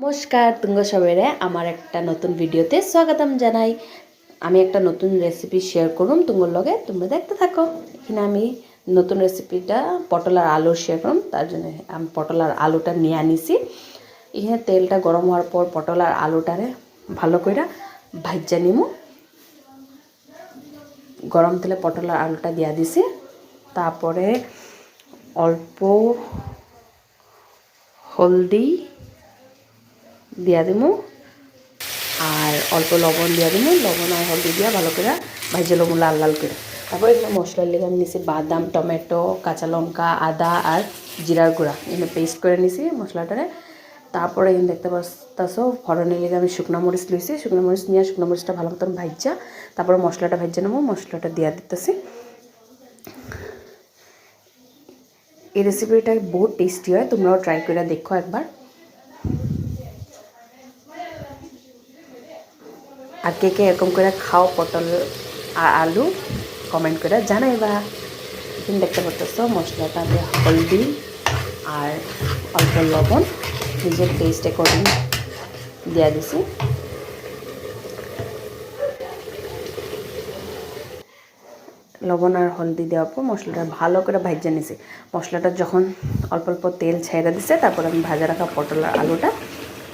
নমস্কার তুঙ্গ সবাইরে আমার একটা নতুন ভিডিওতে স্বাগতম জানাই। আমি একটা নতুন রেসিপি শেয়ার করুম তুঙ্গর লগে, তোমরা দেখতে থাকো। এখানে আমি নতুন রেসিপিটা পটল আর আলুর শেয়ার করুম, তার জন্য আমি পটল আর আলুটা নিয়ে আনিছি। এখানে তেলটা গরম হওয়ার পর পটল আর আলুটারে ভালো করে ভাজা নিমু। গরম তেলে পটল আর আলুটা দিয়া দিছি, তারপরে অল্প হলদি দিয়া দিমু আর অল্প লবণ দিয়া দিমু। লবণ আর হলদি দিয়া ভালো করে ভাজে লমু লাল লাল করে। তারপরে এখানে মশলার লেগে আমি নিছি বাদাম, টমেটো, কাঁচা লঙ্কা, আদা আর জিরার গুঁড়া এখানে পেস্ট করে নিছি মশলাটারে। তারপরে এখানে দেখতে পাচ্ছো ফড়নের লেগে আমি শুকনো মরিচ লইছি। শুকনো মরিচ নিয়ে শুকনো মরিচটা ভালো মতন ভাজা, তারপরে মশলাটা ভাজা নেবো। মশলাটা দিয়া দিতেছি। এই রেসিপিটা বহুত টেস্টি হয়, তোমরাও ট্রাই করে দেখো একবার। আর কে কে এরকম করে খাও পটল আর আলু কমেন্ট করে জানাইবা। এখানে দেখতে পাচ্ছ মশলাটাতে হলদি আর অল্প লবণ নিজের টেস্ট অ্যাকর্ডিং দিয়া দিছি। লবণ আর হলদি দেওয়ার পর মশলাটা ভালো করে ভাজা নিছি। মশলাটা যখন অল্প অল্প তেল ছেড়ে দিছে, তারপর আমি ভাজা রাখা পটল আর আলুটা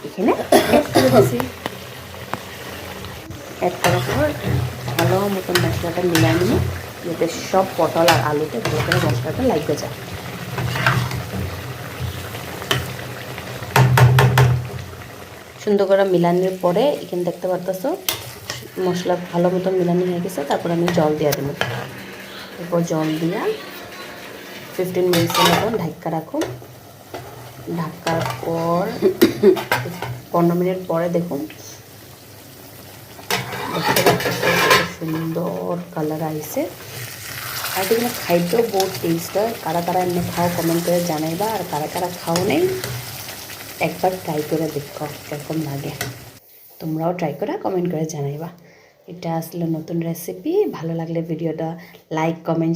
এখানে অ্যাড করে দিছি। অ্যাড করার পর ভালো মতন মশলাটা মিলাই নিব, যাতে সব পটল আর আলুতে ভালো করে মশলাটা লাগবে যায়। সুন্দর করে মিলানোর পরে এখানে দেখতে পারতেছো মশলা ভালো মতন মিলানো হয়ে গেছে। তারপর আমি জল দিয়ে দেবো। এরপর জল দিয়া 15 মিনিটের মতন ঢাকা রাখুন। ঢাকার পর 15 মিনিট পরে দেখুন দেখতে পাচ্ছি সুন্দর কালার আইছে। আর এখানে খাইতেও বহুত টেস্ট হয়। কারা কারা এমনি খাও কমেন্ট করে জানাইবা, আর কারা কারা খাও নেই একবার ট্রাই করে দেখো কেরকম লাগে। তোমরাও ট্রাই করে কমেন্ট করে জানাইবা। এটা আসলে নতুন রেসিপি। ভালো লাগলে ভিডিওটা লাইক কমেন্ট